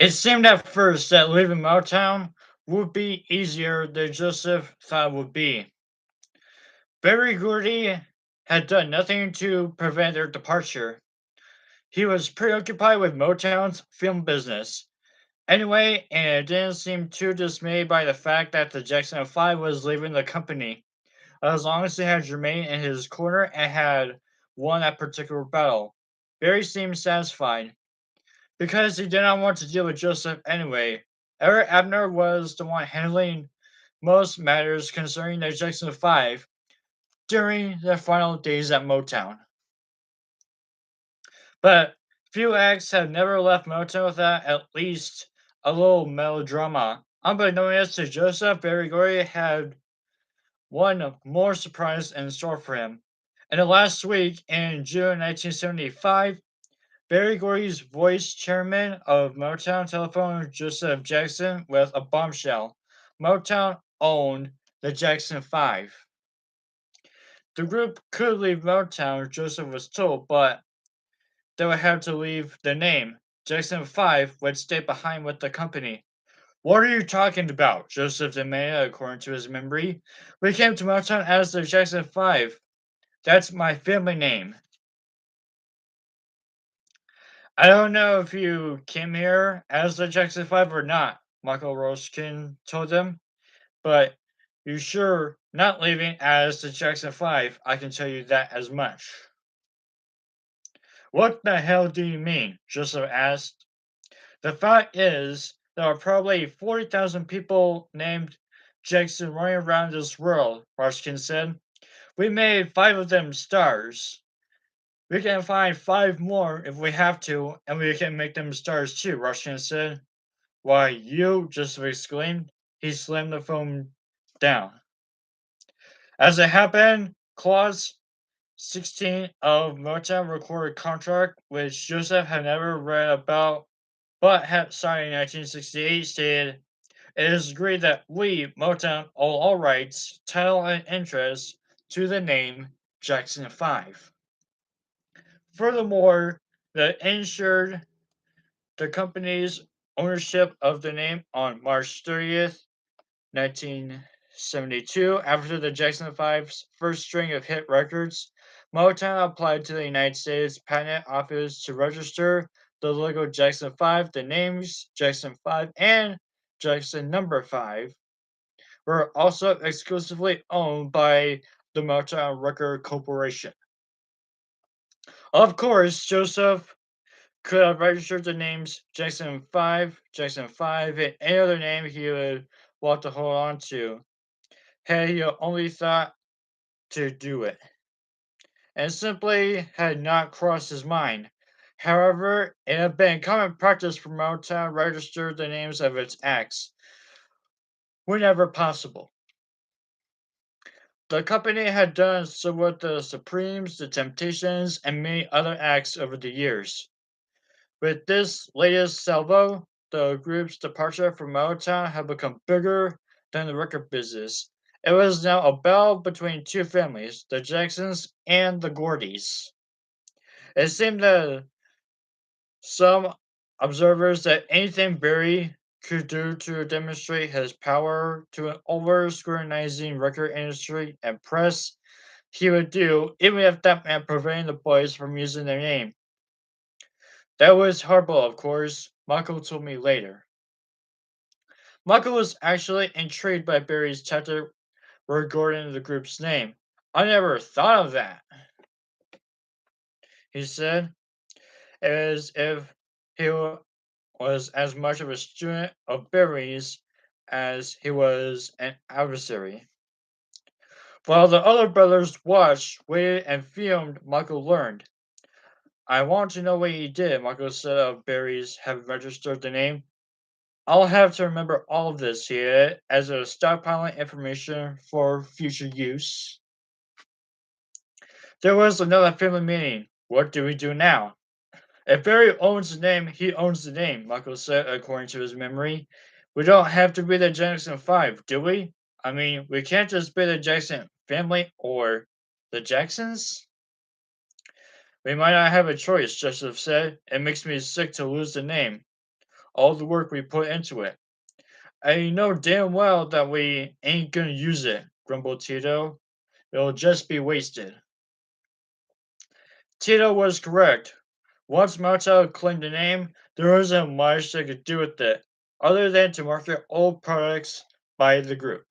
It seemed at first that leaving Motown would be easier than Joseph thought it would be. Barry Gordy had done nothing to prevent their departure. He was preoccupied with Motown's film business. Anyway, and it didn't seem too dismayed by the fact that the Jackson 5 was leaving the company, as long as he had Jermaine in his corner and had won that particular battle. Barry seemed satisfied, because he did not want to deal with Joseph anyway. Eric Abner was the one handling most matters concerning the Jackson 5 during their final days at Motown. But few acts have never left Motown without at least a little melodrama. Unbeknownst to Joseph, Barry Gordy had one more surprise in store for him. In the last week, in June 1975, Barry Gordy's voice chairman of Motown telephoned Joseph Jackson with a bombshell. Motown owned the Jackson 5. The group could leave Motown, Joseph was told, but they would have to leave the name. Jackson 5 would stay behind with the company. What are you talking about? Joseph demanded, according to his memory. We came to Motown as the Jackson 5. That's my family name. I don't know if you came here as the Jackson 5 or not, Michael Roskin told them, but you sure not leaving as the Jackson 5. I can tell you that as much. What the hell do you mean? Joseph asked. The fact is, there are probably 40,000 people named Jackson running around this world, Ruskin said. We made 5 of them stars. We can find 5 more if we have to, and we can make them stars too, Ruskin said. Why, you, Joseph exclaimed. He slammed the phone down. As it happened, Clause 16 of Motown recorded contract, which Joseph had never read about but had signed in 1968, stated, it is agreed that we, Motown, own all rights, title, and interest to the name Jackson 5. Furthermore, the insured the company's ownership of the name on March 30th, 1972, after the Jackson 5's first string of hit records. Motown applied to the United States Patent Office to register the logo Jackson 5. The names Jackson 5 and Jackson Number 5 were also exclusively owned by the Motown Record Corporation. Of course, Joseph could have registered the names Jackson 5, and any other name he would want to hold on to. Had he only thought to do it, and simply had not crossed his mind. However, it had been common practice for Motown to register the names of its acts whenever possible. The company had done so with the Supremes, the Temptations, and many other acts over the years. With this latest salvo, the group's departure from Motown had become bigger than the record business. It was now a battle between two families, the Jacksons and the Gordys. It seemed to some observers that anything Barry could do to demonstrate his power to an over scrutinizing record industry and press, he would do, even if that meant preventing the boys from using their name. That was horrible, of course, Michael told me later. Michael was actually intrigued by Barry's tactic regarding the group's name. I never thought of that, he said, as if he was as much of a student of Barry's as he was an adversary. While the other brothers watched, waited, and filmed, Michael learned. I want to know what he did, Michael said of Barry's having registered the name. I'll have to remember all of this here as a stockpiling information for future use. There was another family meeting. What do we do now? If Barry owns the name, he owns the name, Michael said, according to his memory. We don't have to be the Jackson 5, do we? I mean, we can't just be the Jackson family or the Jacksons? We might not have a choice, Joseph said. It makes me sick to lose the name. all the work we put into it. I know damn well that we ain't gonna use it, grumbled Tito. It'll just be wasted. Tito was correct. Once Martel claimed the name, there wasn't much they could do with it, other than to market old products by the group.